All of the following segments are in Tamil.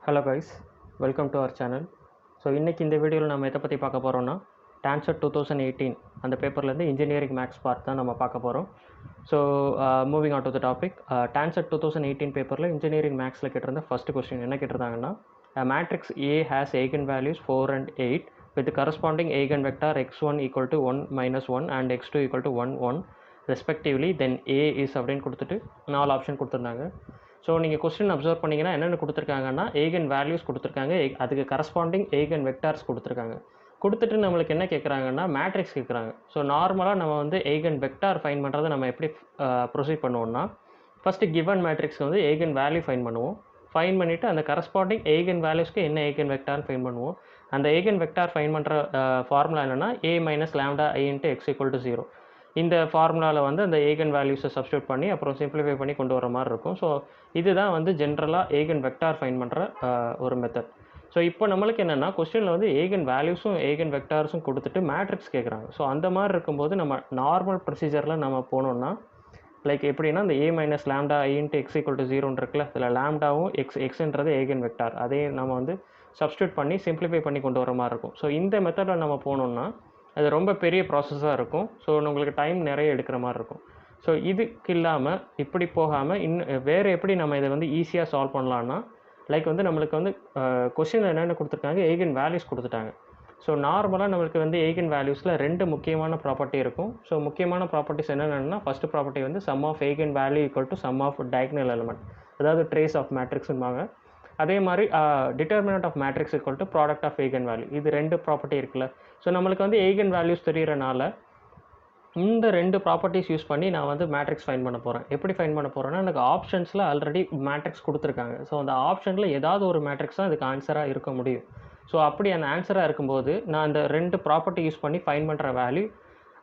Hello guys, welcome to our channel. So இன்றைக்கி இந்த வீடியோவில் நம்ம எதை பற்றி பார்க்க போகிறோம்னா டான்செட் 2018 அந்த பேப்பர்லேருந்து இன்ஜினியரிங் மேக்ஸ் பார்ட் தான் நம்ம பார்க்க போகிறோம். So moving on to the topic, TANCET 2018 பேப்பரில் இன்ஜினியரிங் மேக்ஸில் கேட்டிருந்த ஃபஸ்ட்டு கொஸ்டின் என்ன கேட்டிருந்தாங்கன்னா, matrix A has eigen values 4 and 8 with corresponding eigen vector x1 equal to 1 minus 1 and x2 equal to 1 1 respectively, then A is அப்படின்னு கொடுத்துட்டு 4 ஆப்ஷன் கொடுத்துருந்தாங்க. ஸோ நீங்கள் கொஸ்டின் அப்சர்வ் பண்ணிங்கன்னா என்னென்ன கொடுத்துருக்காங்கன்னா, ஏகன் வேல்யூஸ் கொடுத்துருக்காங்க, அதுக்கு கரஸ்பாண்டிங் ஏகன் வெக்டார்ஸ் கொடுத்துருக்காங்க. கொடுத்துட்டு நம்மளுக்கு என்ன கேட்குறாங்கன்னா, மேட்ரிக்ஸ் கேட்குறாங்க. ஸோ நார்மலாக நம்ம வந்து ஏகன் வெக்டார் ஃபைன் பண்ணுறதை நம்ம எப்படி ப்ரொசீட் பண்ணுவோம்னா, ஃபஸ்ட்டு கிவன் மேட்ரிக்ஸ்க்கு வந்து ஏகன் வேல்யூ ஃபைன் பண்ணுவோம். ஃபைன் பண்ணிவிட்டு அந்த கரஸ்பாண்டிங் ஏகன் வேல்யூஸ்க்கு என்ன ஏகன் வெக்டார்னு ஃபைன் பண்ணுவோம். அந்த ஏகன் வெக்டார் ஃபைன் பண்ணுற ஃபார்முலா என்னென்னா A minus lambda I into x equal to 0. இந்த ஃபார்முலாவில் வந்து அந்த ஏகன் வேல்யூஸை சப்ஸ்டியூட் பண்ணி அப்புறம் சிம்பிளிஃபை பண்ணி கொண்டு வர மாதிரி இருக்கும். ஸோ இதுதான் வந்து ஜென்ரலாக ஏகன் வெக்டார் ஃபைன் பண்ணுற ஒரு மெத்தட். ஸோ இப்போ நம்மளுக்கு என்னென்னா, கொஸ்டினில் வந்து ஏகன் வேல்யூஸும் ஏகன் வெக்டார்ஸும் கொடுத்துட்டு மேட்ரிக்ஸ் கேட்குறாங்க. ஸோ அந்த மாதிரி இருக்கும்போது நம்ம நார்மல் ப்ரொசீஜரில் நம்ம போனோம்னா, லைக் எப்படின்னா, இந்த A minus lambda I into x equal to 0 இருக்குல்ல, இதில் லேம்டாவும் எக்ஸ்ன்றது ஏகன் வெக்டார், அதே நம்ம வந்து சப்ஸ்டியூட் பண்ணி சிம்பிளிஃபை பண்ணி கொண்டு வர மாதிரி இருக்கும். ஸோ இந்த மெத்தடில் நம்ம போனோம்னா அது ரொம்ப பெரிய ப்ராசஸாக இருக்கும். ஸோ உங்களுக்கு டைம் நிறைய எடுக்கிற மாதிரி இருக்கும். ஸோ இதுக்கு இல்லாமல் இப்படி போகாமல் வேறு எப்படி நம்ம இதை வந்து ஈஸியாக சால்வ் பண்ணலான்னா, லைக் வந்து நம்மளுக்கு வந்து கொஸ்டின் என்னென்ன கொடுத்துருக்காங்க, ஏகன் வேல்யூஸ் கொடுத்துட்டாங்க. ஸோ நார்மலாக நம்மளுக்கு வந்து ஏகன் வேல்யூஸில் ரெண்டு முக்கியமான ப்ராப்பர்ட்டி இருக்கும். ஸோ முக்கியமான ப்ராப்பர்ட்டிஸ் என்னென்னா, ஃபஸ்ட்டு ப்ராப்பர்ட்டி வந்து sum of eigen value equal to sum of diagonal element, அதாவது ட்ரேஸ் ஆஃப் மேட்ரிக்ஸ்ன்பாங்க. அதே மாதிரி determinant of matrix equal to product of eigen value. இது ரெண்டு ப்ராப்பர்ட்டி இருக்குல்ல. ஸோ நம்மளுக்கு வந்து ஏகன் வேல்யூஸ் தெரியறனால இந்த ரெண்டு ப்ராப்பர்ட்டிஸ் யூஸ் பண்ணி நான் வந்து மேட்ரிக்ஸ் ஃபைன் பண்ண போகிறேன். எப்படி ஃபைன் பண்ண போகிறேன்னா, எனக்கு ஆப்ஷன்ஸில் ஆல்ரெடி மேட்ரிக்ஸ் கொடுத்துருக்காங்க. ஸோ அந்த ஆப்ஷனில் ஏதாவது ஒரு மேட்ரிக்ஸ் தான் இதுக்கு ஆன்சராக இருக்க முடியும். ஸோ அப்படி அந்த ஆன்சராக இருக்கும்போது நான் அந்த ரெண்டு ப்ராப்பர்ட்டி யூஸ் பண்ணி ஃபைன் பண்ணுற வேல்யூ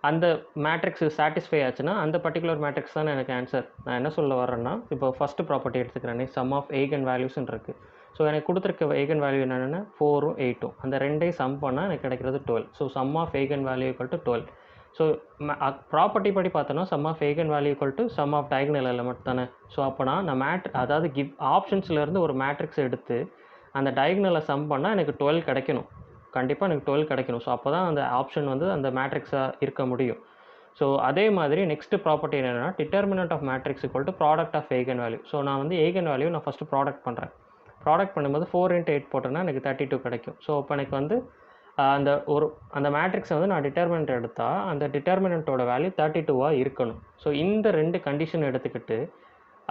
அந்த மேட்ரிக்ஸ் சாட்டிஸ்ஃபை ஆச்சுன்னா அந்த பர்டிகுலர் மேட்ரிக்ஸ் தான் எனக்கு ஆன்சர். நான் என்ன சொல்ல வரேன்னா, இப்போ ஃபஸ்ட்டு ப்ராப்பர்ட்டி எடுத்துக்கிறேனே, சம் ஆஃப் ஏகன் வேல்யூஸ்ன்னு இருக்குது. ஸோ எனக்கு கொடுத்துருக்க ஏகன் வேல்யூ என்னென்னா 4ம் 8ம், அந்த ரெண்டையும் சம் பண்ணால் எனக்கு கிடைக்கிறது 12. So sum of eigen value equal to 12. So property படி பார்த்தோன்னா sum of eigen value equal to sum of diagonal element தானே. ஸோ அப்போனா நான் அதாவது ஆப்ஷன்ஸ்லேருந்து ஒரு மேட்ரிக்ஸ் எடுத்து அந்த டயகனலை சம் பண்ணால் எனக்கு 12 கிடைக்கணும். கண்டிப்பாக எனக்கு 12 கிடைக்கணும். ஸோ அப்போ தான் அந்த ஆப்ஷன் வந்து அந்த மேட்ரிக்ஸாக இருக்க முடியும். ஸோ அதே மாதிரி நெக்ஸ்ட்டு ப்ராப்பர்ட்டி என்னென்னா, determinant of matrix equal to product of eigen value. So நான் வந்து ஏகன் வேல்யூ நான் ஃபஸ்ட்டு ப்ராடக்ட் பண்ணுறேன். ப்ராடக்ட் பண்ணும்போது 4 into 8 போட்டேன்னா எனக்கு 32 கிடைக்கும். ஸோ இப்போ எனக்கு வந்து அந்த மேட்ரிக்ஸை வந்து நான் டிட்டர்மினன்ட் எடுத்தால் அந்த டிட்டர்மினன்ட்டோட வேல்யூ 32வாக இருக்கணும். ஸோ இந்த ரெண்டு கண்டிஷன் எடுத்துக்கிட்டு,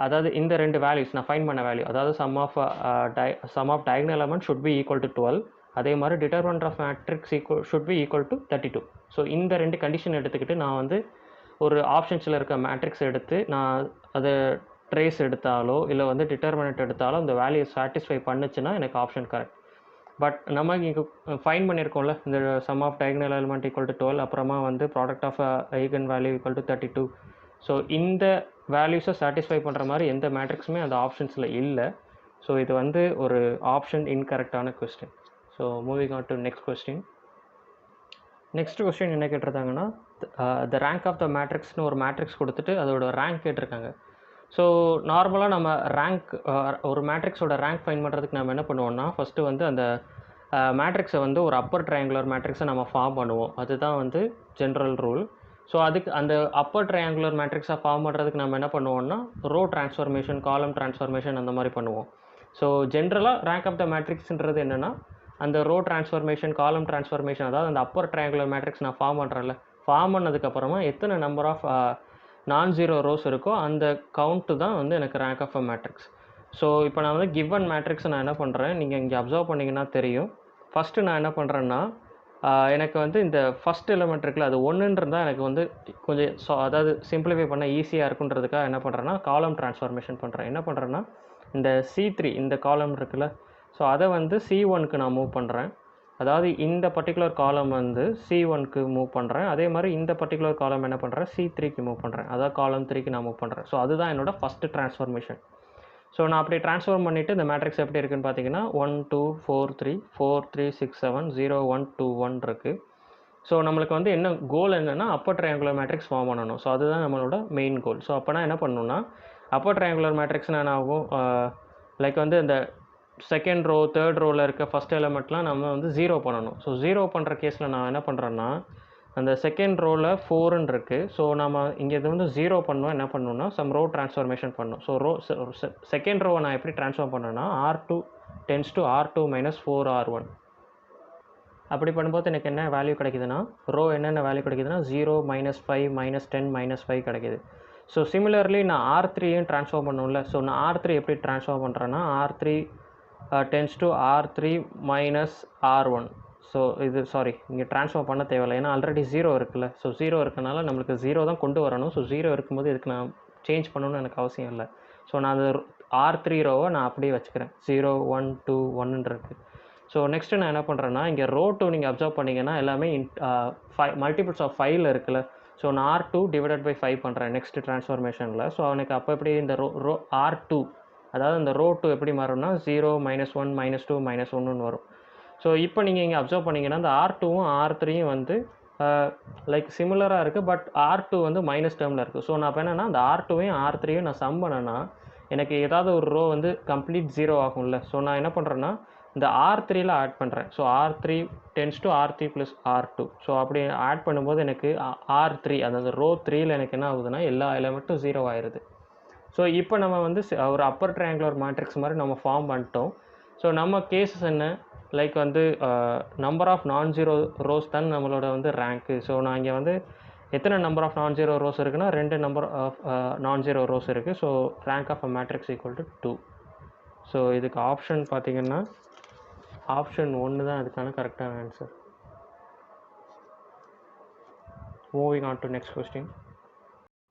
அதாவது இந்த ரெண்டு வேல்யூஸ் நான் ஃபைன் பண்ண வேல்யூ, அதாவது sum of diagonal element should be equal to 12, அதே மாதிரி determinant of matrix should be equal to 32. So இந்த ரெண்டு கண்டிஷன் எடுத்துக்கிட்டு நான் வந்து ஒரு ஆப்ஷன்ஸில் இருக்க மேட்ரிக்ஸ் எடுத்து நான் அதை ட்ரேஸ் எடுத்தாலோ இல்லை வந்து டிட்டர்மினன்ட் எடுத்தாலோ இந்த வேல்யூ சாட்டிஸ்ஃபை பண்ணுச்சுன்னா எனக்கு ஆப்ஷன் கரெக்ட். பட் நம்ம இங்கே ஃபைன் பண்ணியிருக்கோம்ல, இந்த sum of diagonal element equal to 12, அப்புறமா வந்து product of eigen value equal to 32. So இந்த வேல்யூஸை சாட்டிஸ்ஃபை பண்ணுற மாதிரி எந்த மேட்ரிக்ஸுமே அந்த ஆப்ஷன்ஸில் இல்லை. ஸோ இது வந்து ஒரு ஆப்ஷன் இன்கரெக்டான question. So moving on to next question. Next question என்ன கேட்டிருக்காங்கன்னா, த ரேங்க் ஆஃப் த மேட்ரிக்ஸ்னு ஒரு மேட்ரிக்ஸ் கொடுத்துட்டு அதோட ரேங்க் கேட்டிருக்காங்க. ஸோ நார்மலாக நம்ம ரேங்க் ஒரு மேட்ரிக்ஸோட ரேங்க் ஃபைன் பண்ணுறதுக்கு நம்ம என்ன பண்ணுவோம்னா, ஃபஸ்ட்டு வந்து அந்த மேட்ரிக்ஸை வந்து ஒரு அப்பர் ட்ரையாங்குலர் மேட்ரிக்ஸை நம்ம ஃபார்ம் பண்ணுவோம். அதுதான் வந்து ஜென்ரல் ரூல். ஸோ அதுக்கு அந்த அப்பர் ட்ரையாங்குலர் மேட்ரிக்ஸை ஃபார்ம் பண்ணுறதுக்கு நம்ம என்ன பண்ணுவோம்னா, ரோ ட்ரான்ஸ்ஃபர்மேஷன், காலம் ட்ரான்ஸ்ஃபர்மேஷன் அந்த மாதிரி பண்ணுவோம். ஸோ ஜென்ரலாக ரேங்க் ஆஃப் த மேட்ரிக்ஸ்ன்றது என்னென்னா, அந்த ரோ ட்ரான்ஸ்ஃபர்மேஷன், காலம் ட்ரான்ஸ்ஃபர்மேஷன், அதாவது அந்த அப்பர் ட்ரையாங்குலர் மேட்ரிக்ஸ் நான் ஃபார்ம் பண்ணுறேன்ல, ஃபார்ம் பண்ணதுக்கப்புறமா எத்தனை number of non zero rows இருக்கோ அந்த கவுண்ட்டு தான் வந்து எனக்கு rank of a matrix. So இப்போ நான் வந்து கிவன் மேட்ரிக்ஸ் நான் என்ன பண்ணுறேன், நீங்கள் இங்கே அப்சர்வ் பண்ணிங்கன்னா தெரியும். ஃபஸ்ட்டு நான் என்ன பண்ணுறேன்னா, எனக்கு வந்து இந்த ஃபஸ்ட் எலிமெண்ட் இருக்குல்ல, அது 1ன்னு இருந்தால் எனக்கு வந்து கொஞ்சம் அதாவது சிம்பிளிஃபை பண்ண ஈஸியாக இருக்குன்றதுக்காக என்ன பண்ணுறேன்னா, காலம் ட்ரான்ஸ்ஃபர்மேஷன் பண்ணுறேன். என்ன பண்ணுறேன்னா, இந்த C3 இந்த காலம் இருக்குல்ல, ஸோ அதை வந்து C1க்கு நான் மூவ் பண்ணுறேன். அதாவது இந்த பர்டிகுலர் காலம் வந்து C1க்கு மூவ் பண்ணுறேன். அதே மாதிரி இந்த பர்டிகுலர் காலம் என்ன பண்ணுறேன், C3க்கு மூவ் பண்ணுறேன். அதாவது காலம் 3க்கு நான் மூவ் பண்ணுறேன். ஸோ அதுதான் என்னோட ஃபஸ்ட்டு ட்ரான்ஸ்ஃபர்மேஷன். ஸோ நான் அப்படி ட்ரான்ஸ்ஃபார்ம் பண்ணிவிட்டு இந்த மேட்ரிக்ஸ் எப்படி இருக்குன்னு பார்த்தீங்கன்னா, 1 2 4 3 4 3 6 7 0 1 2 1 இருக்குது. ஸோ நம்மளுக்கு வந்து என்ன கோல் என்னென்னா, அப்பர் ட்ரையாங்குலர் மேட்ரிக்ஸ் ஃபார்ம் பண்ணணும். ஸோ அதுதான் நம்மளோட மெயின் கோல். ஸோ அப்போனா என்ன பண்ணணும்னா, அப்பர் ட்ரையாங்குலர் மேட்ரிக்ஸ்னால் என்ன ஆகும், லைக் வந்து இந்த செகண்ட் ரோ தேர்ட் ரோவில் இருக்க ஃபஸ்ட் எலிமெண்ட்லாம் நம்ம வந்து ஜீரோ பண்ணணும். ஸோ ஜீரோ பண்ணுற கேஸில் நான் என்ன பண்ணுறேன்னா அந்த செகண்ட் ரோவில் 4ன்னு இருக்குது. ஸோ நம்ம இங்கே இது வந்து ஜீரோ பண்ணோம் என்ன பண்ணணும்னா சம் ரோ ட்ரான்ஸ்ஃபர்மேஷன் பண்ணணும். ஸோ செகண்ட் ரோவை நான் எப்படி ட்ரான்ஸ்ஃபார்ம் பண்ணேன்னா R2 tends to R2 minus 4R1. அப்படி பண்ணும்போது எனக்கு என்ன வேல்யூ கிடைக்குதுன்னா ரோ என்னென்ன வேல்யூ கிடைக்குதுன்னா 0 -5 -10 -5 கிடைக்குது. ஸோ சிமிலர்லி நான் R3யும் ட்ரான்ஸ்ஃபார்ம் பண்ணணும்ல. ஸோ நான் R3 எப்படி ட்ரான்ஸ்ஃபார்ம் பண்ணுறேன்னா R3 tends to R3 minus R1. So இது சாரி இங்கே ட்ரான்ஸ்ஃபார்ம் பண்ண தேவையில்லை, ஏன்னா ஆல்ரெடி 0 இருக்குல்ல. ஸோ 0 இருக்கனால நம்மளுக்கு 0 தான் கொண்டு வரணும். ஸோ 0 இருக்கும்போது இதுக்கு நான் சேஞ்ச் பண்ணணும்னு எனக்கு அவசியம் இல்லை. ஸோ நான் அது R3 ரோவை நான் அப்படியே வச்சுக்கிறேன். 0 1 2 1 இருக்குது. ஸோ நெக்ஸ்ட்டு நான் என்ன பண்ணுறேன்னா இங்கே ரோ 2 நீங்கள் அப்சர்வ் பண்ணிங்கன்னா எல்லாமே மல்டிபிள்ஸ் ஆஃப் 5 இருக்குல்ல. ஸோ நான் R2 டிவைடட் பை 5 பண்ணுறேன் நெக்ஸ்ட் ட்ரான்ஸ்ஃபார்மேஷனில். ஸோ எனக்கு அப்போ எப்படி இந்த ரோ R2 அதாவது இந்த ரோ 2 எப்படி மாறும்னா 0 -1 -2 -1ன்னு வரும். ஸோ இப்போ நீங்கள் இங்கே அப்சர்வ் பண்ணிங்கன்னா இந்த R2வும் R3யும் வந்து லைக் சிமிலராக இருக்குது. பட் R2 வந்து மைனஸ் டேர்மில் இருக்குது. ஸோ நான் இப்போ என்னென்னா அந்த R2வையும் R3யும் நான் சம் பண்ணேன்னா எனக்கு ஏதாவது ஒரு ரோ வந்து கம்ப்ளீட் 0 ஆகும்ல. ஸோ நான் என்ன பண்ணுறேன்னா இந்த R3யில் ஆட் பண்ணுறேன். So R3 tends to R3 plus R2. So அப்படி ஆட் பண்ணும்போது எனக்கு R3 அதாவது ரோ 3யில் எனக்கு என்ன ஆகுதுன்னா எல்லா எலிமெண்ட்டும் 0 ஆயிடுது. ஸோ இப்போ நம்ம வந்து ஒரு அப்பர் ட்ரையாங்குலர் மேட்ரிக்ஸ் மாதிரி நம்ம ஃபார்ம் பண்ணிட்டோம். ஸோ நம்ம கேஸஸ் என்ன லைக் வந்து number of non zero rows தான் நம்மளோட வந்து ரேங்க்கு. ஸோ நான் இங்கே வந்து எத்தனை number of non zero rows இருக்குன்னா 2 number of non zero rows இருக்குது. So rank of a matrix equal to 2. So இதுக்கு ஆப்ஷன் பார்த்திங்கன்னா ஆப்ஷன் 1 தான் அதுக்கான கரெக்டான answer. Moving on to next question.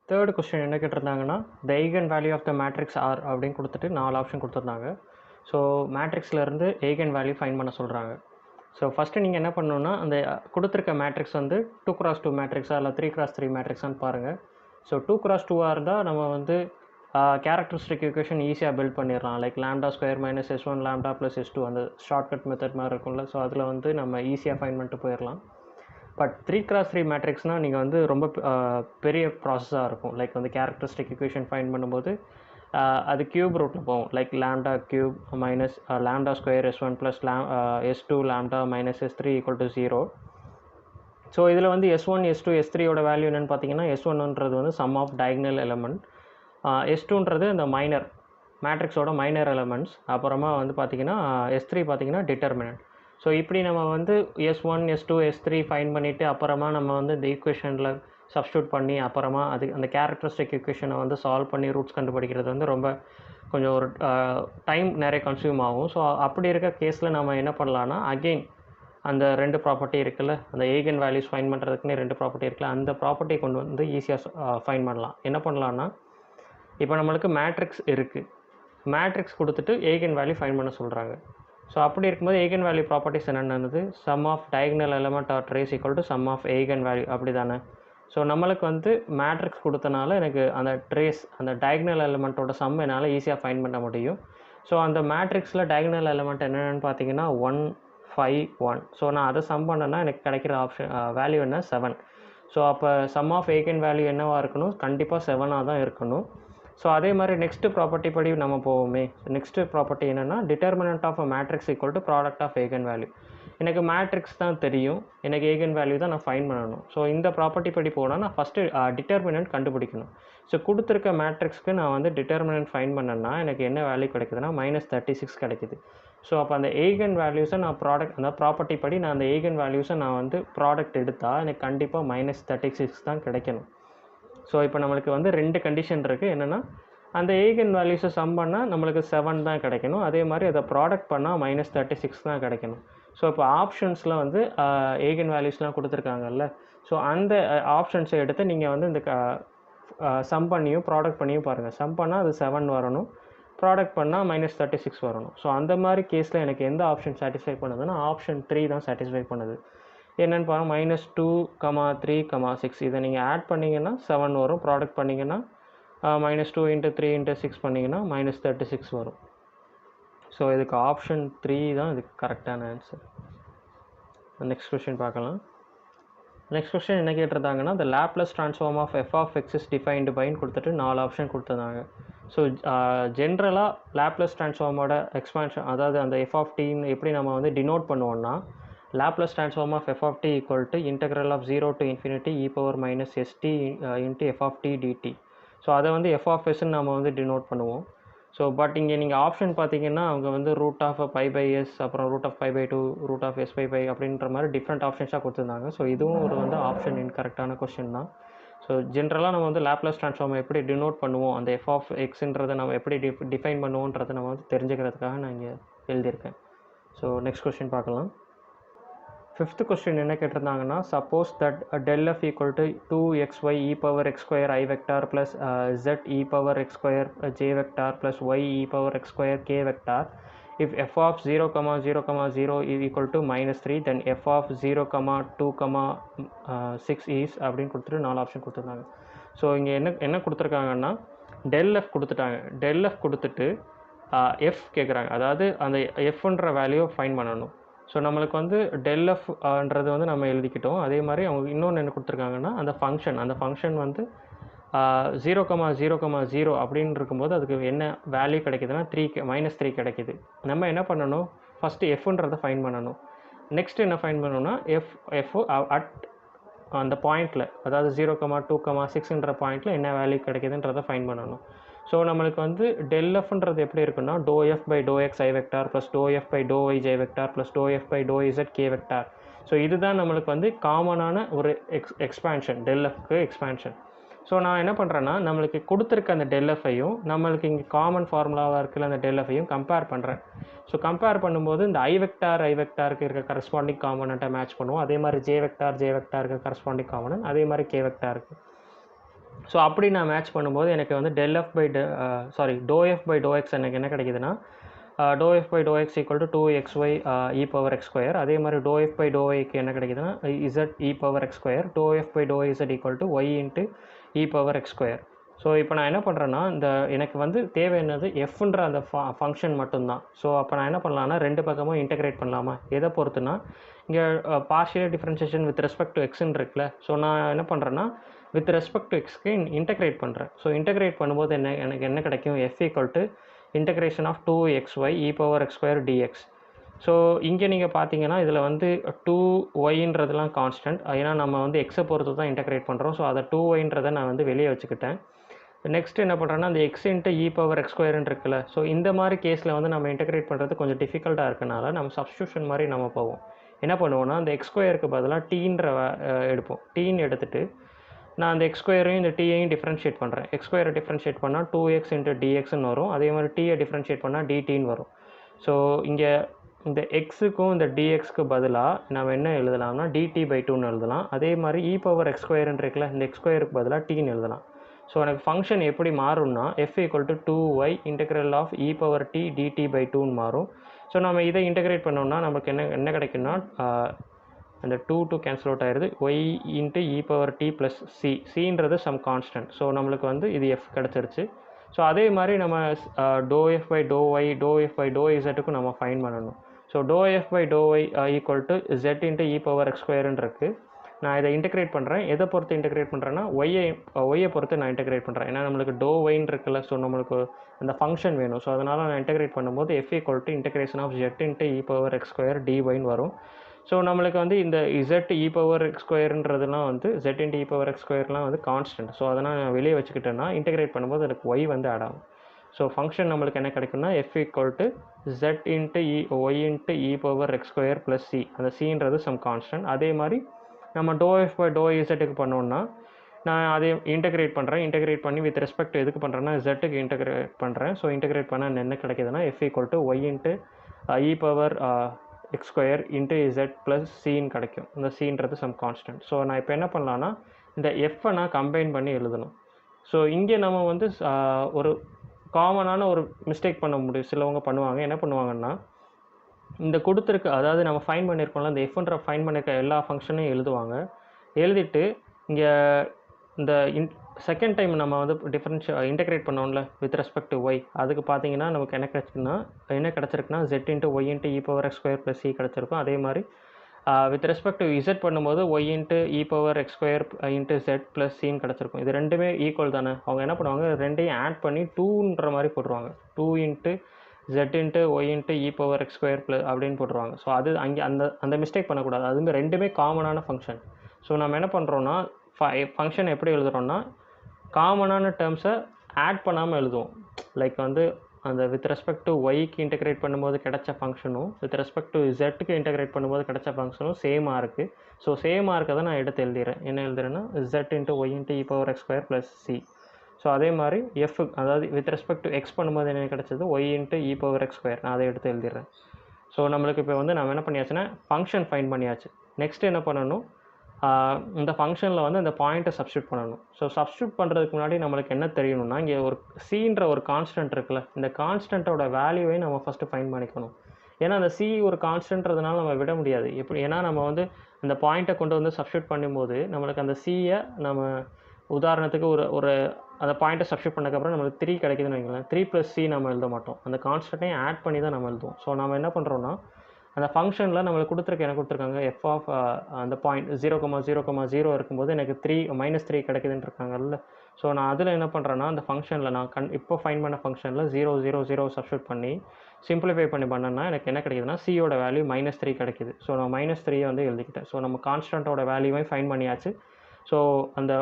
Third question என்ன கேட்டிருந்தாங்கன்னா the eigen value of the matrix are அப்படின்னு கொடுத்துட்டு 4 ஆப்ஷன் கொடுத்துருந்தாங்க. ஸோ மேட்ரிக்ஸ்லேருந்து ஐகன் வேல்யூ ஃபைன் பண்ண சொல்கிறாங்க. ஸோ ஃபஸ்ட்டு நீங்கள் என்ன பண்ணணுன்னா அந்த கொடுத்துருக்க மேட்ரிக்ஸ் வந்து 2x2 மேட்ரிக்ஸா இல்லை 3x3 மேட்ரிக்ஸான்னு பாருங்கள். ஸோ 2x2ஆக இருந்தால் நம்ம வந்து கேரக்டரிஸ்டிக் ஈக்குவேஷன் ஈஸியாக பில்ட் பண்ணிடலாம். Like λ² minus S1 λ plus S2 அந்த ஷார்ட்கட் மெத்தட் மாதிரி இருக்கும்ல. ஸோ அதில் வந்து நம்ம ஈஸியாக ஃபைன் பண்ணிட்டு போயிடலாம். பட் 3x3 மேட்ரிக்ஸ்னால் நீங்கள் வந்து ரொம்ப பெரிய ப்ராசஸாக இருக்கும். லைக் வந்து கேரக்டரிஸ்டிக் ஈக்குவேஷன் ஃபைன் பண்ணும்போது அது க்யூப் ரூட்டில் போகும். Like λ³ minus λ² S1 plus S2 λ minus S3 equal to 0. So இதில் வந்து S1 S2 S3யோட வேல்யூ என்னென்னு பார்த்தீங்கன்னா S1ன்றது வந்து சம் ஆஃப் டயகனல் எலமெண்ட், S2ன்றது இந்த மைனர் மேட்ரிக்ஸோட மைனர் எலமெண்ட்ஸ், அப்புறமா வந்து பார்த்திங்கன்னா S3 பார்த்திங்கன்னா டிட்டர்மினன்ட். ஸோ இப்படி நம்ம வந்து S1 S2 S3 ஃபைன் பண்ணிவிட்டு அப்புறமா நம்ம வந்து இந்த ஈக்குவேஷனில் சப்ஸ்டியூட் பண்ணி அப்புறமா அது அந்த கேரக்டரிஸ்டிக் ஈக்குவேஷனை வந்து சால்வ் பண்ணி ரூட்ஸ் கண்டுபிடிக்கிறது வந்து ரொம்ப கொஞ்சம் ஒரு டைம் நிறைய கன்சியூம் ஆகும். ஸோ அப்படி இருக்க கேஸில் நம்ம என்ன பண்ணலான்னா அகெயின் அந்த 2 ப்ராப்பர்ட்டி இருக்குல்ல, அந்த ஐகன் வேல்யூஸ் ஃபைன் பண்ணுறதுக்குன்னு 2 ப்ராப்பர்ட்டி இருக்குல்ல, அந்த ப்ராப்பர்ட்டி கொண்டு வந்து ஈஸியாக ஃபைன் பண்ணலாம். என்ன பண்ணலான்னா இப்போ நம்மளுக்கு மேட்ரிக்ஸ் இருக்குது, மேட்ரிக்ஸ் கொடுத்துட்டு ஐகன் வேல்யூ ஃபைன் பண்ண சொல்கிறாங்க. ஸோ அப்படி இருக்கும்போது ஐகன் வேல்யூ ப்ராப்பர்ட்டிஸ் என்னென்னது sum of diagonal element or trace equal to sum of eigen value அப்படி தானே. ஸோ நம்மளுக்கு வந்து மேட்ரிக்ஸ் கொடுத்தனால எனக்கு அந்த ட்ரேஸ் அந்த டயகனல் எலமெண்ட்டோட சம் என்னால் ஈஸியாக ஃபைன் பண்ண முடியும். ஸோ அந்த மேட்ரிக்ஸில் டயகனல் எலமெண்ட் என்னென்னு பார்த்தீங்கன்னா 1 5 1. ஸோ நான் அதை சம் பண்ணேன்னா எனக்கு கிடைக்கிற ஆப்ஷன் வேல்யூ என்ன 7. ஸோ அப்போ சம் ஆஃப் ஐகன் வேல்யூ என்னவாக இருக்கணும், கண்டிப்பாக 7ஆக தான் இருக்கணும். ஸோ அதே மாதிரி நெக்ஸ்ட்டு ப்ராப்பர்ட்டி படி நம்ம போவோமே. நெக்ஸ்ட்டு ப்ராப்பர்ட்டி என்னென்னா determinant of a matrix equal to product of eigen value. எனக்கு மேட்ரிக்ஸ் தான் தெரியும், எனக்கு ஐகன் வேல்யூ தான் நான் ஃபைன் பண்ணணும். ஸோ இந்த ப்ராப்பர்ட்டி படி போனால் நான் ஃபஸ்ட்டு டிட்டர்மினன்ட் கண்டுபிடிக்கணும். ஸோ கொடுத்துருக்க மேட்ரிக்ஸ்க்கு நான் வந்து டிட்டர்மினன்ட் ஃபைன் பண்ணேன்னா எனக்கு என்ன வேல்யூ கிடைக்குதுன்னா -36 கிடைக்குது. ஸோ அப்போ அந்த ஐகன் வேல்யூஸை நான் அந்த ப்ராப்பர்ட்டி படி நான் அந்த ஐகன் வேல்யூஸை நான் வந்து ப்ராடக்ட் எடுத்தால் எனக்கு கண்டிப்பாக -36 தான் கிடைக்கணும். ஸோ இப்போ நம்மளுக்கு வந்து 2 கண்டிஷன் இருக்குது. என்னென்னா அந்த ஐகன் வேல்யூஸை சம் பண்ணால் நம்மளுக்கு 7 தான் கிடைக்கணும், அதே மாதிரி அதை ப்ராடக்ட் பண்ணால் -36 தான் கிடைக்கணும். ஸோ இப்போ ஆப்ஷன்ஸில் வந்து ஐகன் வேல்யூஸ்லாம் கொடுத்துருக்காங்கல்ல, ஸோ அந்த ஆப்ஷன்ஸை எடுத்து நீங்கள் வந்து இந்த சம் பண்ணியும் ப்ராடக்ட் பண்ணியும் பாருங்கள். சம் பண்ணால் அது 7 வரணும், ப்ராடக்ட் பண்ணால் -36 வரணும். ஸோ அந்த மாதிரி கேஸில் எனக்கு எந்த ஆப்ஷன் சாட்டிஸ்ஃபை பண்ணுதுன்னா ஆப்ஷன் 3 தான் சாட்டிஸ்ஃபை பண்ணுது. என்னென்னு பாருங்கள் -2, 3, 6 இதை நீங்கள் ஆட் பண்ணிங்கன்னா 7 வரும், ப்ராடக்ட் பண்ணிங்கன்னா -2 × 3 × 6 பண்ணிங்கன்னா -36 வரும். ஸோ இதுக்கு ஆப்ஷன் 3 தான் இதுக்கு கரெக்டான ஆன்சர். நெக்ஸ்ட் கொஸ்டின் பார்க்கலாம். நெக்ஸ்ட் கொஸ்டின் என்ன கேட்டிருந்தாங்கன்னா the Laplace transform of f of x is defined byன்னு கொடுத்துட்டு 4 ஆப்ஷன் கொடுத்துருந்தாங்க. ஸோ ஜென்ரலாக லேப்லஸ் ட்ரான்ஸ்ஃபார்மோட எக்ஸ்பான்ஷன், அதாவது அந்த எஃப் ஆஃப் டின்னு எப்படி நம்ம வந்து டினோட் பண்ணுவோம்னா, Laplace transform of f of t equal to integral of 0 to infinity e power minus s t into f of t d t. So அதை வந்து எஃப் ஆஃப் எஸ்ன்னு நம்ம வந்து டினோட் பண்ணுவோம். ஸோ பட் இங்கே நீங்கள் ஆப்ஷன் பார்த்தீங்கன்னா அவங்க வந்து root of pi by S, அப்புறம் root of pi by 2, root of S by pi அப்படின்ற மாதிரி டிஃப்ரெண்ட் ஆப்ஷன்ஸாக கொடுத்துருந்தாங்க. ஸோ இதுவும் ஒரு வந்து ஆப்ஷன் இன்கரெக்டான கொஸ்டின் தான். ஸோ ஜென்ரலாக நம்ம வந்து லேப்லஸ் ட்ரான்ஸ்ஃபார்மை எப்படி டினோட் பண்ணுவோம், அந்த எஃப் ஆஃப் எக்ஸுன்றதை நம்ம எப்படி டிஃபைன் பண்ணுவோன்றதை நம்ம வந்து தெரிஞ்சுக்கிறதுக்காக நான் இங்கே எழுதியிருக்கேன். ஸோ நெக்ஸ்ட் கொஸ்டின் பார்க்கலாம். ஃபிஃப்த் கொஸ்டின் என்ன கேட்டிருந்தாங்கன்னா, suppose that del f equal to 2xy e power x square i vector plus z e power x square j vector plus y e power x square k vector. If f of 0, 0, 0 is equal to -3, then f of 0, 2, 6 is அப்படின்னு கொடுத்துட்டு 4 ஆப்ஷன் கொடுத்துருந்தாங்க. ஸோ இங்கே என்ன கொடுத்துருக்காங்கன்னா, del f கொடுத்துட்டாங்க. del f கொடுத்துட்டு f கேட்குறாங்க, அதாவது அந்த fன்ற வேல்யூ ஃபைன் பண்ணணும். ஸோ நம்மளுக்கு வந்து del fன்றது வந்து நம்ம எழுதிக்கிட்டோம். அதே மாதிரி அவங்க இன்னொன்று என்ன கொடுத்துருக்காங்கன்னா, அந்த ஃபங்க்ஷன் வந்து 0, 0, அப்படின்னு இருக்கும்போது அதுக்கு என்ன வேல்யூ கிடைக்குதுன்னா -3 கிடைக்குது. நம்ம என்ன பண்ணணும், ஃபஸ்ட்டு எஃப்ன்றதை ஃபைன் பண்ணணும். நெக்ஸ்ட் என்ன ஃபைன் பண்ணணும்னா எஃப் அட் அந்த பாயிண்டில், அதாவது 0, 2, 6ன்ற பாயிண்டில் என்ன வேல்யூ கிடைக்குதுன்றதை ஃபைன் பண்ணணும். ஸோ நம்மளுக்கு வந்து del fன்றது எப்படி இருக்குன்னா, ∂f by ∂x i vector plus ∂f by ∂y j vector plus ∂f by ∂z k vector. So இதுதான் நம்மளுக்கு வந்து காமனான ஒரு எக்ஸ்பேன்ஷன், del fக்கு எக்ஸ்பேன்ஷன். ஸோ நான் என்ன பண்ணுறேன்னா, நம்மளுக்கு கொடுத்துருக்க அந்த del f-ஐயும் நம்மளுக்கு இங்கே காமன் ஃபார்முலாவாக இருக்கிற அந்த del f-ஐயும் கம்பேர் பண்ணுறேன். ஸோ கம்பேர் பண்ணும்போது இந்த ஐ வெக்டாருக்கு இருக்க கரஸ்பாண்டிங் காம்பனண்ட்டை மேட்ச் பண்ணுவோம். அதே மாதிரி ஜே வெக்டாருக்கு கரஸ்பாண்டிங் காம்பனண்ட், அதே மாதிரி கே வெக்டாருக்கு. ஸோ அப்படி நான் மேட்ச் பண்ணும்போது எனக்கு வந்து ∂f by ∂x எனக்கு என்ன கிடைக்குதுன்னா, ∂f by ∂x equal to 2xy e power x square. அதே மாதிரி ∂f by ∂yக்கு என்ன கிடைக்குதுன்னா z e power x square. ∂f by ∂z equal to y into e power x square. So இப்போ நான் என்ன பண்ணுறேன்னா, எனக்கு வந்து தேவை என்னது எஃப்ன்ற அந்த ஃபங்க்ஷன் மட்டும்தான். ஸோ அப்போ நான் என்ன பண்ணலான்னா, ரெண்டு பக்கமும் இன்டெகிரேட் பண்ணலாமா, எதை பொறுத்துனா இங்கே partial differentiation with respect to எக்ஸ்ன்னு இருக்குல்ல. ஸோ நான் என்ன பண்ணுறேன்னா, வித் ரெஸ்பெக்ட் டு எக்ஸ்க்கு இன்டெகிரேட் பண்ணுறேன். ஸோ இன்டெகிரேட் பண்ணும்போது எனக்கு என்ன கிடைக்கும், f equal to integration of 2xy e power x square dx. So இங்கே நீங்கள் பார்த்தீங்கன்னா இதில் வந்து 2yன்றதுலாம் கான்ஸ்டன்ட், ஏன்னா நம்ம வந்து எக்ஸை பொறுத்து தான் இன்டெகிரேட் பண்ணுறோம். ஸோ அதை 2yன்றதை நான் வந்து வெளியே வச்சுக்கிட்டேன். நெக்ஸ்ட் என்ன பண்ணுறேன்னா, அந்த X into e power X ஸ்கொயர்னு இருக்குல்ல. ஸோ இந்த மாதிரி கேஸில் வந்து நம்ம இன்டெகிரேட் பண்ணுறது கொஞ்சம் டிஃபிகல்ட்டாக இருக்கனால நம்ம சப்ஸ்டியூஷன் மாதிரி நம்ம போவோம். என்ன பண்ணுவோன்னா, அந்த எக்ஸ் ஸ்கொயருக்கு பதிலாக டீன்ற எடுப்போம். டீன்னு எடுத்துகிட்டு நான் அந்த எக்ஸ் ஸ்கொயரையும் இந்த டீயையும் டிஃப்ரென்ஷியேட் பண்ணுறேன். எக்ஸ் ஸ்கொயரை டிஃப்ரென்ஷியேட் பண்ணால் 2x இன்ட்டு டிஎக்ஸ்ன்னு வரும். அதே மாதிரி டீயை டிஃப்ரென்ஷியேட் பண்ணால் டிடின்னு வரும். ஸோ இங்கே இந்த எக்ஸுக்கும் இந்த டிஎக்ஸ்க்கு பதிலாக நம்ம என்ன எழுதலாம்னா dt/2ன்னு எழுதலாம். அதே மாதிரி இ பவர் எக்ஸ் ஸ்கொயர்ன்னு இருக்குல்ல, இந்த எக்ஸ் ஸ்கொயருக்கு பதிலாக டீன்னு எழுதலாம். ஸோ எனக்கு ஃபங்க்ஷன் எப்படி மாறும்னா, f equal to 2y integral of e power t dt/2ன்னு மாறும். ஸோ நம்ம இதை இன்டெகிரேட் பண்ணோம்னா நமக்கு என்ன கிடைக்குன்னா, அந்த 2 கேன்சல் அவுட் ஆயிடுது. y into e power t plus சின்றது சம் கான்ஸ்டன்ட். ஸோ நம்மளுக்கு வந்து இது எஃப் கிடச்சிருச்சு. ஸோ அதே மாதிரி நம்ம ∂f by ∂y ∂f by ∂zக்கும் நம்ம ஃபைன் பண்ணணும். So ∂f by ∂y equal to z into e power X ஸ்கொயர்னு இருக்குது. நான் இதை இன்டெகிரேட் பண்ணுறேன். எதை பொறுத்து இன்டெகிரேட் பண்ணுறேன்னா, ஒய்யை பொறுத்து நான் இன்டெகிரேட் பண்ணுறேன். ஏன்னா நம்மளுக்கு ∂yன்னு இருக்குல்ல, ஸோ நம்மளுக்கு அந்த ஃபங்க்ஷன் வேணும். ஸோ அதனால் நான் இன்டெகிரேட் பண்ணும்போது f equal to integration of z into e power x square dyன்னு வரும். ஸோ நம்மளுக்கு வந்து இந்த z இ பவர் எக்ஸ் ஸ்கொயர்ன்றதுலாம் வந்து z into e power x ஸ்கொயர்லாம் வந்து கான்ஸ்டன்ட். ஸோ அதனால் நான் வெளியே வச்சுக்கிட்டேன்னா இன்டெகிரேட் பண்ணும்போது அதுக்கு y வந்து ஆட் ஆகும். ஸோ ஃபங்க்ஷன் நம்மளுக்கு என்ன கிடைக்குன்னா, f equal to z into y into e power x square plus c. அந்த சின்றது சம் கான்ஸ்டன்ட். அதே மாதிரி நம்ம ∂f by ∂zக்கு பண்ணோன்னா, நான் அதை இன்டெகிரேட் பண்ணுறேன். இன்டெகிரேட் பண்ணி வித் ரெஸ்பெக்ட் எதுக்கு பண்ணுறேன்னா, z-க்கு இன்டெகிரேட் பண்ணுறேன். ஸோ இன்டெகிரேட் பண்ணால் என்ன கிடைக்குதுன்னா, f equal to y into e power x square into z plus சின்னு கிடைக்கும். இந்த சின்றது சம் கான்ஸ்டன்ட். ஸோ நான் இப்போ என்ன பண்ணலான்னா, இந்த எஃப்பை நான் கம்பைன் பண்ணி எழுதணும். ஸோ இங்கே நம்ம வந்து ஒரு காமனான ஒரு மிஸ்டேக் பண்ண முடியும். சிலவங்க பண்ணுவாங்க. என்ன பண்ணுவாங்கன்னா, இந்த கொடுத்துருக்க, அதாவது நம்ம ஃபைன் பண்ணியிருக்கோம்ல, இந்த எஃப்ன்ற ஃபைன் பண்ணியிருக்க எல்லா ஃபங்க்ஷனையும் எழுதுவாங்க. எழுதிட்டு இங்கே இந்த செகண்ட் டைம் நம்ம வந்து இன்டெகிரேட் பண்ணோம்ல வித் ரெஸ்பெக்ட் டு ஒய், அதுக்கு பார்த்தீங்கன்னா நமக்கு என்ன கிடச்சிருக்குன்னா z into y into e power x square plus c கிடச்சிருக்கும். அதே மாதிரி வித் ரெஸ்பெக்ட் டு இசட் பண்ணும்போது y into e power x square into z plus சின்னு கிடச்சிருக்கும். இது ரெண்டுமே ஈக்குவல் தானே. அவங்க என்ன பண்ணுவாங்க, ரெண்டையும் ஆட் பண்ணி டூன்ற மாதிரி போட்டுருவாங்க. 2 into z into y into e power x square plus அப்படின்னு போட்டுருவாங்க. ஸோ அது அங்கே அந்த மிஸ்டேக் பண்ணக்கூடாது. அது ரெண்டுமே காமனான ஃபங்க்ஷன். ஸோ நம்ம என்ன பண்ணுறோன்னா ஃபங்க்ஷன் எப்படி எழுதுகிறோன்னா காமனான டேர்ம்ஸை ஆட் பண்ணாமல் எழுதுவோம். லைக் வந்து அந்த வித் ரெஸ்பெக்ட் டு ஒய்க்கு இன்டெகிரேட் பண்ணும்போது கிடைச்ச ஃபங்க்ஷனும் வித் ரெஸ்பெக்ட் டு ஜெட்டுக்கு இன்டெகிரேட் பண்ணும்போது கிடைச்ச ஃபங்க்ஷனும் சேமாக இருக்குது. ஸோ சேமாக இருக்கதை நான் எடுத்து எழுதிடுறேன். என்ன எழுதுறேன்னா z into y into e power x square plus c. So அதே மாதிரி எஃப், அதாவது வித் ரெஸ்பெக்ட் டு எக்ஸ் பண்ணும்போது என்ன கிடைச்சது, Y into e power x square. நான் அதை எடுத்து எழுதிடுறேன். ஸோ நம்மளுக்கு இப்போ வந்து நம்ம என்ன பண்ணியாச்சுன்னா ஃபங்க்ஷன் ஃபைண்ட் பண்ணியாச்சு. நெக்ஸ்ட் என்ன பண்ணணும், இந்த ஃபங்க்ஷனில் வந்து அந்த பாயிண்ட்டை சப்ஸ்டியூட் பண்ணணும். ஸோ சப்ஸ்டியூட் பண்ணுறதுக்கு முன்னாடி நம்மளுக்கு என்ன தெரியணும்னா, இங்கே ஒரு சின்ற ஒரு கான்ஸ்டன்ட் இருக்குல்ல, இந்த கான்ஸ்டன்ட்டோட வேல்யூவை நம்ம ஃபஸ்ட்டு ஃபைண்ட் பண்ணிக்கணும். ஏன்னா அந்த சி ஒரு கான்ஸ்டன்ட்றதுனால நம்ம விட முடியாது. ஏன்னா நம்ம வந்து அந்த பாயிண்ட்டை கொண்டு வந்து சப்ஸ்டியூட் பண்ணும்போது நம்மளுக்கு அந்த சியை நம்ம உதாரணத்துக்கு ஒரு அந்த பாயிண்ட்டை சப்ஸ்டியூட் பண்ணக்கப்புறம் நம்மளுக்கு 3 கிடைக்குதுன்னு வைங்களேன். 3 + c நம்ம எழுத மாட்டோம். அந்த கான்ஸ்டன்ட்டையும் ஆட் பண்ணி தான் நம்ம எழுதுவோம். ஸோ நம்ம என்ன பண்ணுறோன்னா, அந்த ஃபங்க்ஷனில் நம்மளுக்கு என்ன கொடுத்துருக்காங்க, எஃப் ஆஃப் அந்த பாயிண்ட் 0,0,0 இருக்கும்போது எனக்கு -3 கிடைக்குதுன்னு இருக்காங்கல்ல. ஸோ நான் அதில் என்ன பண்ணுறேன்னா, அந்த ஃபங்க்ஷனில் நான் இப்போ ஃபைண்ட் பண்ண ஃபங்க்ஷனில் 0, 0, 0 சப்ஸ்டியூட் பண்ணி சிம்பிளிஃபை பண்ணேன்னா எனக்கு என்ன கிடைக்குதுன்னா, சியோட வேல்யூ -3 கிடைக்குது. ஸோ நான் -3 வந்து எழுதிக்கிட்டேன். ஸோ நம்ம கான்ஸ்டன்ட்டோட வேல்யூவை ஃபைண்ட் பண்ணியாச்சு. ஸோ அந்த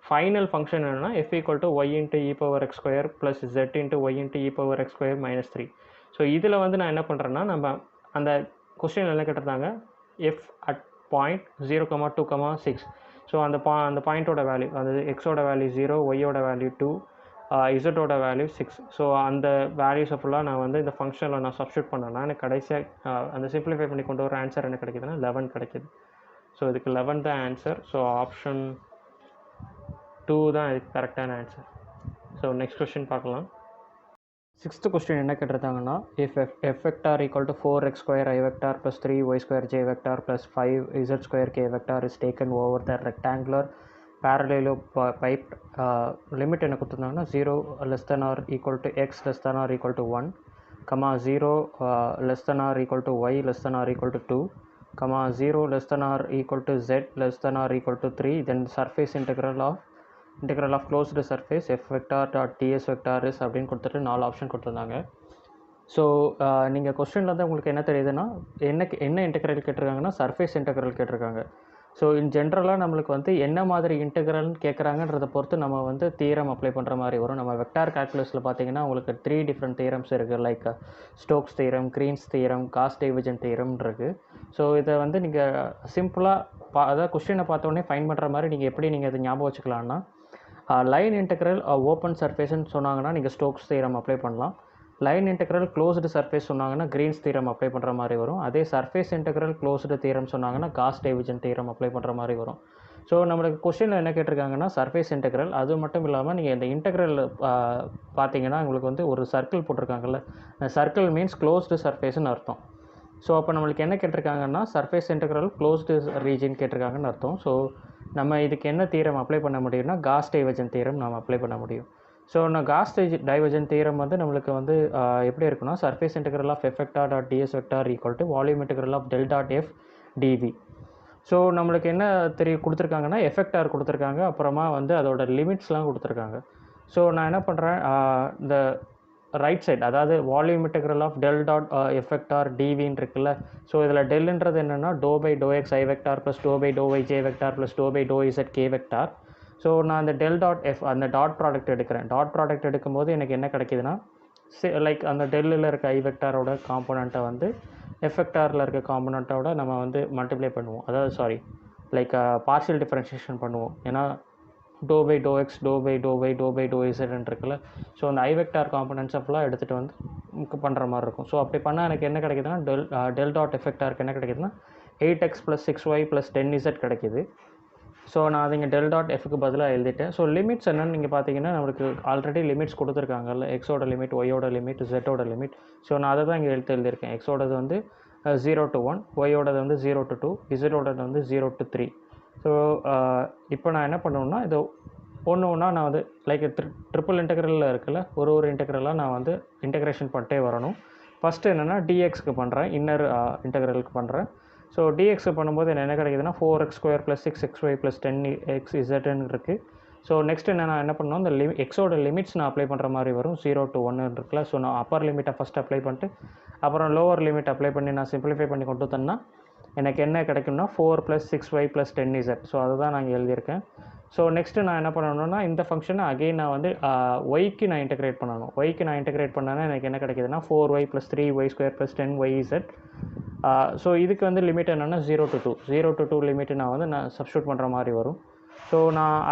ஃபைனல் ஃபங்க்ஷன் என்னென்னா f equal to y into e power x square plus z into y into e power x square -3. So இதில் வந்து நான் என்ன பண்ணுறேன்னா, நம்ம அந்த கொஸ்டின் என்ன கேட்டிருந்தாங்க, எஃப் அட் பாயிண்ட் 0,2,6. ஸோ அந்த பாயிண்ட்டோட வேல்யூ, அது எக்ஸோட வேல்யூ 0, ஒய்யோட வேல்யூ 2, இசட்டோட வேல்யூ 6. ஸோ அந்த வேல்யூஸை ஃபுல்லாக நான் வந்து இந்த ஃபங்க்ஷனில் நான் சப்ஸ்டியூட் பண்ணேன்னா எனக்கு கடைசியாக அந்த சிம்பிளிஃபை பண்ணி கொண்டு வர ஆன்சர் என்ன கிடைக்குதுன்னா 11 கிடைக்குது. ஸோ இதுக்கு 11 தான் ஆன்சர். ஸோ ஆப்ஷன் 2 தான் இதுக்கு கரெக்டான ஆன்சர். ஸோ நெக்ஸ்ட் கொஸ்டின் பார்க்கலாம். 6th கொஸ்டின் என்ன கேட்டிருந்தாங்கன்னா, if f vector equal to 4x square I vector plus 3y square j vector plus 5z square k vector is taken over the rectangular parallelepiped limit என்ன கொடுத்துருந்தாங்கன்னா 0 less than or equal to x less than or equal to 1, 0 less than or equal to y less than or equal to 2, 0 less than or equal to z less than or equal to 3, then surface integral of closed surface f vector dot ds vector is அப்படின்னு கொடுத்துட்டு 4 ஆப்ஷன் கொடுத்துருந்தாங்க. ஸோ நீங்கள் கொஸ்டின்லேருந்து உங்களுக்கு என்ன தெரியுதுன்னா, என்ன இன்டெக்ரல் கேட்டிருக்காங்கன்னா சர்ஃபேஸ் இன்டெக்ரல் கேட்டிருக்காங்க. ஸோ இன் ஜென்ரலாக நம்மளுக்கு வந்து என்ன மாதிரி இன்டெக்ரல்னு கேட்குறாங்கன்றதை பொறுத்து நம்ம வந்து தியரம் அப்ளை பண்ணுற மாதிரி வரும். நம்ம வெக்டார் கால்குலஸில் பார்த்தீங்கன்னா உங்களுக்கு 3 டிஃப்ரெண்ட் தியரம்ஸ் இருக்குது. Like Stokes theorem, Green's theorem, Gauss divergent theorem இருக்குது. ஸோ இதை வந்து நீங்கள் சிம்பிளாக அதாவது கொஸ்டினை பார்த்தோன்னே ஃபைன் பண்ணுற மாதிரி நீங்கள் எப்படி நீங்கள் இதை ஞாபகம் வச்சுக்கலான்னா, லைன் இன்டெக்ரல் ஓப்பன் சர்ஃபேஸ்ன்னு சொன்னாங்கன்னா நீங்கள் ஸ்டோக்ஸ் தியரம் அப்ளை பண்ணலாம். லைன் இன்டெக்ரல் க்ளோஸ்டு சர்ஃபேஸ் சொன்னாங்கன்னா கிரீன்ஸ் தியரம் அப்ளை பண்ணுற மாதிரி வரும். அதே சர்ஃபேஸ் இன்டெக்ரல் க்ளோஸ்டு தியரம் சொன்னாங்கன்னா காஸ் டைவர்ஜென்ட் தியரம் அப்ளை பண்ணுற மாதிரி வரும். ஸோ நம்மளுக்கு கொஸ்டினில் என்ன கேட்டிருக்காங்கன்னா சர்ஃபேஸ் இன்டெக்ரல். அது மட்டும் இல்லாமல் நீங்கள் இந்த இன்டெக்ரல் பார்த்தீங்கன்னா உங்களுக்கு வந்து ஒரு சர்க்கிள் போட்டிருக்காங்கல்ல, சர்க்கிள் மீன்ஸ் க்ளோஸ்டு சர்ஃபேஸ்ன்னு அர்த்தம். ஸோ அப்போ நம்மளுக்கு என்ன கேட்டிருக்காங்கன்னா சர்ஃபேஸ் இன்டெக்ரல் க்ளோஸ்டு ரீஜன் கேட்டிருக்காங்கன்னு அர்த்தம். ஸோ நம்ம இதுக்கு என்ன தியரம் அப்ளை பண்ண முடியும்னா காஸ் டைவர்ஜென்ட் தியரம் நம்ம அப்ளை பண்ண முடியும். ஸோ நான் காஸ் டைவர்ஜென்ட் தியரம் வந்து நம்மளுக்கு வந்து எப்படி இருக்குன்னா, surface integral of f vector dot d s vector equal to volume integral of del dot f d v. So நம்மளுக்கு என்ன கொடுத்துருக்காங்கன்னா எஃப் வெக்டார் கொடுத்துருக்காங்க, அப்புறமா வந்து அதோட லிமிட்ஸ்லாம் கொடுத்துருக்காங்க. ஸோ நான் என்ன பண்ணுறேன், இந்த ரைட் சைட் அதாவது volume integral of del dot f vector டிவின்னு இருக்குல்ல. ஸோ இதில் டெல்ன்றது என்னென்னா doe by doe x i vector plus doe by doe y j vector plus doe by doe z k vector. So நான் அந்த டெல் டாட் எஃப் அந்த டாட் ப்ராடக்ட் எடுக்கிறேன். டாட் ப்ராடக்ட் எடுக்கும்போது எனக்கு என்ன கிடைக்குதுன்னா, லைக் அந்த டெல்லில் இருக்க ஐ வெக்டாரோட காம்போனண்ட்டை வந்து எஃப் வெக்டாரில் இருக்க காம்போனண்ட்டோட நம்ம வந்து மல்டிப்ளை பண்ணுவோம். அதாவது லைக் பார்ஷியல் டிஃபரன்ஷியேஷன் பண்ணுவோம். ஏன்னா doe by doe x doe by doe y doe by doe இசட்ன்னு இருக்குல்ல. ஸோ அந்த ஐ வெக்டார் காம்போனன்ட்ஸை ஃபுல்லாக எடுத்துகிட்டு வந்து பண்ணுற மாதிரி இருக்கும். ஸோ அப்படி பண்ணால் எனக்கு என்ன கிடைக்குதுன்னா டெல் டாட் எஃப் வெக்டாருக்கு என்ன கிடைக்குதுன்னா 8x + 6y + 10z கிடைக்குது. ஸோ நான் அதை இங்கே டெல் டாட் எஃப்க்கு பதிலாக எழுதிட்டேன். ஸோ லிமிட்ஸ் என்னென்னு நீங்கள் பார்த்தீங்கன்னா நம்மளுக்கு ஆல்ரெடி லிமிட்ஸ் கொடுத்துருக்காங்கல்ல, எக்ஸோட லிமிட், ஒய்யோட லிமிட், ஜெட்டோட லிமிட். ஸோ நான் அதை தான் இங்கே எழுதியிருக்கேன். எக்ஸோடது வந்து 0 to 1, ஒய்யோடது வந்து 0 to 2, இசட்டோடது வந்து 0 to 3. ஸோ இப்போ நான் என்ன பண்ணுவேன்னா, இது ஒன்றா நான் வந்து லைக் ட்ரிபிள் இன்டெக்ரலில் இருக்குல்ல, ஒரு இன்டெக்ரலாக நான் வந்து இன்டெக்ரேஷன் பண்ணிட்டே வரணும். ஃபஸ்ட்டு என்னென்னா டிஎக்ஸ்க்கு பண்ணுறேன், இன்னர் இன்டெக்ரலுக்கு பண்ணுறேன். ஸோ dx பண்ணும்போது என்ன கிடைக்குதுன்னா 4x² + 6xy + 10xzன்னு இருக்குது. ஸோ நெக்ஸ்ட் நான் என்ன பண்ணணும், இந்த எக்ஸோட லிமிட்ஸ் நான் அப்ளை பண்ணுற மாதிரி வரும். 0 to 1 இருக்குல்ல. ஸோ நான் அப்பர் லிமிட்டை ஃபஸ்ட் அப்ளை பண்ணிட்டு அப்புறம் லோவர் லிமிட் அப்ளை பண்ணி நான் சிம்பிளிஃபை பண்ணி கொண்டு வந்தேன்னா எனக்கு என்ன கிடைக்கும்னா 4 + 6y + 10z. ஸோ அதுதான் நான் எழுதியிருக்கேன். ஸோ நெக்ஸ்ட்டு நான் என்ன பண்ணணும்னா இந்த ஃபங்க்ஷனை அகெயின் நான் வந்து ஒய்க்கு நான் இன்டெகிரேட் பண்ணணும். ஒய்க்கு நான் இன்டெகிரேட் பண்ணேன்னா எனக்கு என்ன கிடைக்குதுன்னா 4y + 3y² + 10yz. ஸோ இதுக்கு வந்து லிமிட் என்னென்னா 0 to 2. 0 to 2 லிமிட்டு நான் சப்ஸ்டியூட் பண்ணுற மாதிரி வரும். ஸோ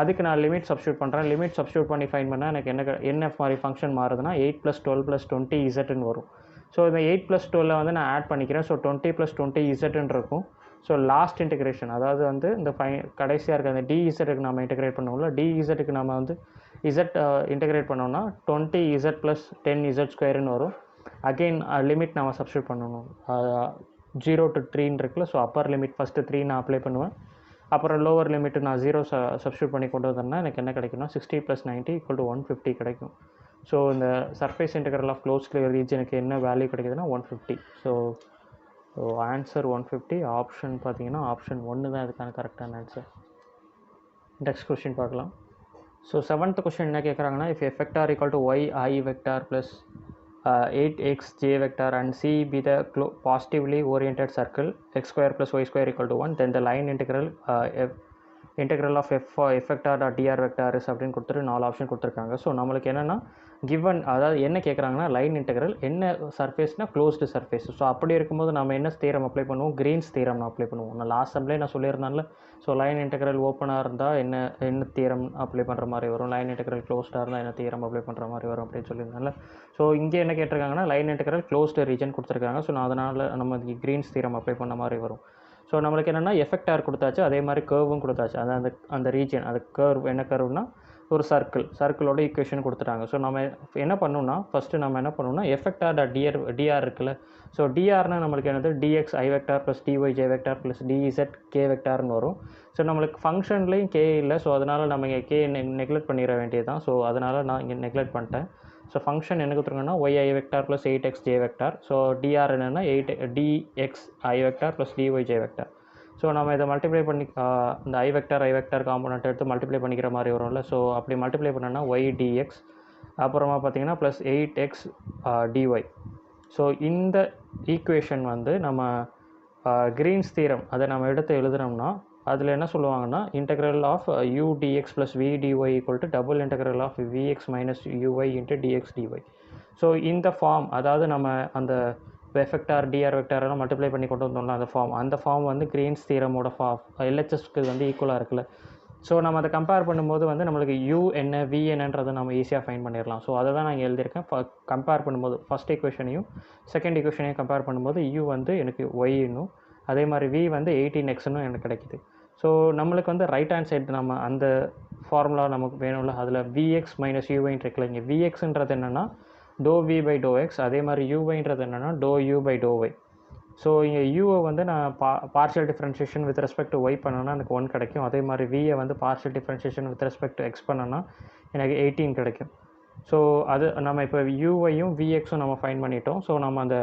அதுக்கு நான் லிமிட் சப்ஸ்டியூட் பண்ணுறேன். லிமிட் சப்ஸ்டியூட் பண்ணி ஃபைன் பண்ணால் எனக்கு என்ன மாதிரி ஃபங்க்ஷன் மாறுதுன்னா 8 + 12 + 20zன்னு வரும். ஸோ இந்த 8 + 12 வந்து நான் ஆட் பண்ணிக்கிறேன். ஸோ 20 + 20zன்னு இருக்கும். ஸோ லாஸ்ட் இன்டெகிரேஷன், அதாவது வந்து இந்த கடைசியாக இருக்க அந்த dzக்கு நம்ம இன்டெகிரேட் பண்ணுவோம்ல, dzக்கு நம்ம வந்து z இன்டெகிரேட் பண்ணோம்னா 20z + 10z² வரும். அகெயின் லிமிட் நம்ம சப்ஸ்டியூட் பண்ணணும். 0 to 3 இருக்குல்ல. ஸோ அப்பர் லிமிட் ஃபஸ்ட்டு 3 நான் அப்ளை பண்ணுவேன். அப்புறம் லோவர் லிமிட்டு நான் 0 சப்ஸ்டியூட் பண்ணி கொண்டு வந்தேன்னா எனக்கு என்ன கிடைக்கும்னா 60 + 90 = 150 கிடைக்கும். ஸோ இந்த சர்ஃபேஸ் இன்டெக்ரல் ஆஃப் க்ளோஸ்ட் ரீஜனுக்கு என்ன வேல்யூ கிடைக்குதுன்னா 150. So answer 150. ஆப்ஷன் பார்த்தீங்கன்னா ஆப்ஷன் 1 தான் இதுக்கான கரெக்டான ஆன்சர். நெக்ஸ்ட் கொஸ்டின் பார்க்கலாம். ஸோ 7th கொஸ்டின் என்ன கேட்குறாங்கன்னா, if f vector = y I vector plus 8xj vector and c be the positively oriented circle x² + y² = 1, then the line integral of f vector dr vector is அப்படின்னு கொடுத்துட்டு 4 ஆப்ஷன் கொடுத்துருக்காங்க. ஸோ நம்மளுக்கு என்னென்னா கிவன், அதாவது என்ன கேட்குறாங்கன்னா லைன் இன்டெக்ரல் என்ன சர்ஃபேஸ்னா க்ளோஸ்டு சர்ஃபேஸ். ஸோ அப்படி இருக்கும்போது நம்ம என்ன தியரம் அப்ளை பண்ணுவோம், கிரீன்ஸ் தியரம் அப்ளை பண்ணுவோம். நான் லாஸ்ட் சம்லேயே நான் சொல்லியிருந்தால. ஸோ லைன் இன்டெக்ரல் ஓப்பனாக இருந்தால் என்ன தியரம் அப்ளை பண்ணுற மாதிரி வரும், லைன் இன்டெக்ரல் க்ளோஸ்டாக இருந்தால் என்ன தியரம் அப்ளை பண்ணுற மாதிரி வரும் அப்படின்னு சொல்லியிருந்தால. ஸோ இங்கே என்ன கேட்டிருக்காங்கன்னா லைன் இன்டெக்ரல் க்ளோஸ்டு ரீஜன் கொடுத்துருக்காங்க. ஸோ நான் அதனால் நம்ம கிரீன்ஸ் தியரம் அப்ளை பண்ண மாதிரி வரும். ஸோ நம்மளுக்கு என்னென்னா எஃபெக்டார் கொடுத்தாச்சு, அதே மாதிரி கர்வும் கொடுத்தாச்சு. அதாவது அந்த ரீஜன், அது கர்வ் என்ன கர்வ்னா ஒரு சர்க்கிளோட ஈக்குவேஷன் கொடுத்துட்டாங்க. ஸோ நம்ம என்ன பண்ணணும்னா ஃபஸ்ட்டு நம்ம என்ன பண்ணணும்னா எஃபெக்டார் டிஆர் இருக்குல்ல. ஸோ டிஆர்னால் நம்மளுக்கு என்னது dx I vector + dy j vector + dz k vectorன்னு வரும். ஸோ நம்மளுக்கு ஃபங்க்ஷன்லேயும் கே இல்லை. ஸோ அதனால் நம்ம இங்கே கே நெக்லெக்ட் பண்ணிட வேண்டியது தான். ஸோ அதனால் நான் இங்கே நெக்லெக்ட் பண்ணிட்டேன். ஸோ ஃபங்க்ஷன் என்ன கொடுத்துருங்கன்னா y I vector + 8xj vector. So d r என்னென்னா dx I vector + dy j vector. So நம்ம இதை மல்டிப்ளை பண்ணி இந்த ஐ வெக்டார் காம்பனண்ட் எடுத்து மல்டிப்ளை பண்ணிக்கிற மாதிரி வரும்ல. ஸோ அப்படி மல்டிப்ளை பண்ணோன்னா y dx அப்புறமா பார்த்தீங்கன்னா ப்ளஸ் 8x dy. ஸோ இந்த ஈக்குவேஷன் வந்து நம்ம கிரீன்ஸ் தியரம் அதை நம்ம எடுத்து எழுதுனோம்னா அதில் என்ன சொல்லுவாங்கன்னா integral of u dx + v dy = double integral of vx - uy × dx dy. So இந்த ஃபார்ம், அதாவது நம்ம அந்த வெக்டார் டிஆர் வெக்டாரெல்லாம் மல்டிப்ளை பண்ணி கொண்டு வந்தோம்னா அந்த ஃபார்ம் வந்து கிரீன்ஸ் தியரமோட எல்ஹெச்எஸ்க்கு வந்து ஈக்குவலாக இருக்குல்ல. ஸோ நம்ம அதை கம்பேர் பண்ணும்போது வந்து நம்மளுக்கு u என்ன v என்னன்றதை நம்ம ஈஸியாக ஃபைன் பண்ணிடலாம். ஸோ அதை தான் நான் எழுதியிருக்கேன். கம்பேர் பண்ணும்போது ஃபஸ்ட் ஈக்குவேஷனையும் செகண்ட் ஈக்குவேஷனையும் கம்பேர் பண்ணும்போது u வந்து எனக்கு y இன்னும், அதே மாதிரி v வந்து 18xன்னு எனக்கு கிடைக்குது. ஸோ நம்மளுக்கு வந்து ரைட் ஹேண்ட் சைடு நம்ம அந்த ஃபார்முலா நமக்கு வேணும்ல, அதில் vx - uy இருக்குல்ல. இங்கே vxன்றது என்னென்னா ∂v/∂x, அதே மாதிரி uyன்றது என்னென்னா ∂u/∂y. ஸோ இங்கே யூவை வந்து நான் partial differentiation with respect to y பண்ணோன்னா எனக்கு 1 கிடைக்கும். அதே மாதிரி வியை வந்து partial differentiation with respect to x பண்ணோன்னா எனக்கு 18 கிடைக்கும். ஸோ அது நம்ம இப்போ யூவையும் விஎக்ஸும் நம்ம ஃபைன் பண்ணிட்டோம். ஸோ நம்ம அந்த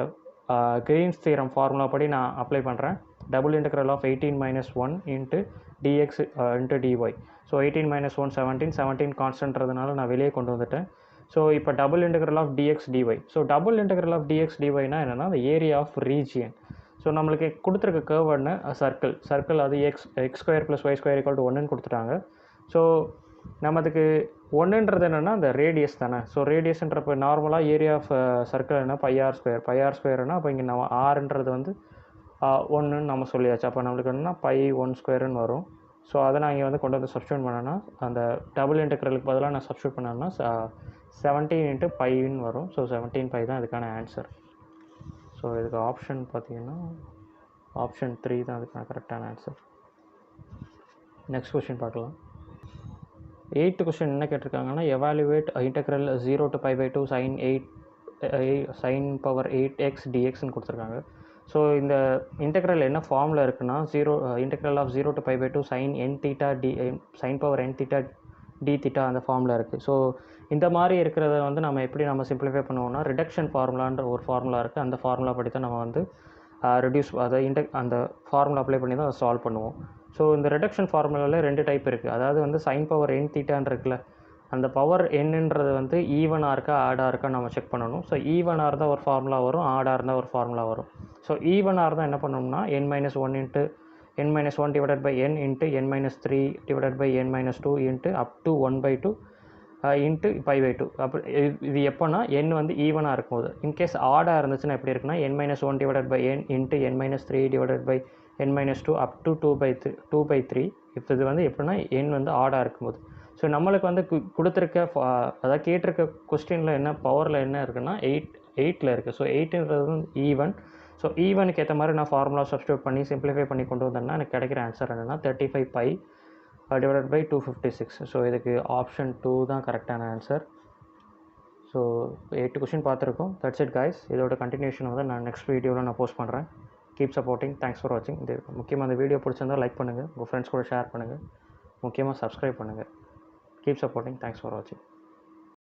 கிரீன்ஸ் தியரம் ஃபார்முலா படி நான் அப்ளை பண்ணுறேன். Double integral of 18 - 1 × dx × dy. So 18 - 1 17 கான்ஸ்டன்ட்றதுனால நான் வெளியே கொண்டு வந்துட்டேன். ஸோ இப்போ double integral of dx dy. So double integral of dx dyனா என்னென்னா அந்த ஏரியா ஆஃப் ரீஜியன். ஸோ நம்மளுக்கு கொடுத்துருக்க கர்வ்னு சர்க்கிள் அது x² + y² = 1ன்னு கொடுத்துட்டாங்க. ஸோ நம்ம அதுக்கு 1ன்றது என்னென்னா அந்த ரேடியஸ் தானே. ஸோ ரேடியஸ்ன்றப்போ நார்மலாக ஏரியா ஆஃப் சர்க்கிள் என்ன πr². அப்போ இங்கே நம்ம ஆர்ன்றது வந்து 1ன்னு நம்ம சொல்லியாச்சு. அப்போ நம்மளுக்கு என்னென்னா π1² வரும். ஸோ அதை நான் இங்கே வந்து கொண்டு வந்து சப்ஸ்டியூட் பண்ணேன்னா அந்த டபுள் இன்டெக்ரலுக்கு பதிலாக நான் சப்ஸ்டியூட் பண்ணேன்னா 17 × πன்னு வரும். ஸோ 17 π தான் இதுக்கான ஆன்சர். ஸோ இதுக்கு ஆப்ஷன் பார்த்தீங்கன்னா ஆப்ஷன் 3 தான் அதுக்கான கரெக்டான ஆன்சர். நெக்ஸ்ட் கொஸ்டின் பார்க்கலாம். 8th கொஸ்டின் என்ன கேட்டிருக்காங்கன்னா, evaluate integral 0 to π/2 sin power 8x dxன்னு கொடுத்துருக்காங்க. ஸோ இந்த இன்டெக்ரல் என்ன ஃபார்மில் இருக்குன்னா integral of 0 to π/2 sin power n theta d theta அந்த ஃபார்மில் இருக்குது. ஸோ இந்த மாதிரி இருக்கிறத வந்து நம்ம எப்படி சிம்பிளிஃபை பண்ணுவோம்னா ரிடக்ஷன் ஃபார்முலான்ற ஒரு ஃபார்முலா இருக்குது. அந்த ஃபார்முலா படி தான் நம்ம வந்து ரெடியூஸ் அதை அந்த ஃபார்முலா அப்ளை பண்ணி தான் அதை சால்வ் பண்ணுவோம். ஸோ இந்த ரிடக்ஷன் ஃபார்முலாவில் 2 டைப் இருக்குது. அதாவது வந்து sin பவர் n தீட்டான்னு இருக்குல்ல, அந்த பவர் என்னன்றது வந்து ஈவனாக இருக்கா ஆடாக இருக்கா நம்ம செக் பண்ணணும். ஸோ ஈவனாக இருந்தால் ஒரு ஃபார்முலா வரும், ஆடாக இருந்தால் ஒரு ஃபார்முலா வரும். ஸோ ஈவனாக இருந்தால் என்ன பண்ணணும்னா n-1 into n-1 divided by n into n-3 divided by n-2 into up to 1/2 into π/2. அப்படி இது எப்போனா n வந்து ஈவனாக இருக்கும்போது. இன்கேஸ் ஆடாக இருந்துச்சுன்னா எப்படி இருக்குன்னா n-1 divided by n into n-3 divided by n-2 up to 2/3. இப்போ இது வந்து எப்படின்னா n வந்து ஆடாக இருக்கும்போது. ஸோ நம்மளுக்கு வந்து கொடுத்துருக்க அதாவது கேட்டிருக்க கொஸ்டினில் என்ன பவரில் என்ன இருக்குன்னா 8ல் இருக்குது. ஸோ 8ன்றது வந்து ஈவன். ஸோ ஈவனுக்கு ஏற்ற மாதிரி நான் ஃபார்முலா சப்ஸ்டியூட் பண்ணி சிம்பிளிஃபை பண்ணி கொண்டு வந்தேன்னா எனக்கு கிடைக்கிற ஆன்சர் என்னென்னா 35 π டிவைடட் பை 256. ஸோ இதுக்கு ஆப்ஷன் 2 தான் கரெக்டான ஆன்சர். ஸோ 8 கொஸ்டின் பார்த்துருக்கோம். That's it guys. இதோட கண்டினியூஷன் வந்து நான் நெக்ஸ்ட் வீடியோவில் நான் போஸ்ட் பண்ணுறேன். Keep supporting. தேங்க்ஸ் ஃபார் வாட்சிங். இது முக்கியமாக அந்த வீடியோ பிடிச்சிருந்தால் லைக் பண்ணுங்கள், உங்கள் ஃப்ரெண்ட்ஸ் கூட ஷேர் பண்ணுங்கள், முக்கியமாக சப்ஸ்கிரைப் பண்ணுங்கள். Keep supporting. Thanks for watching.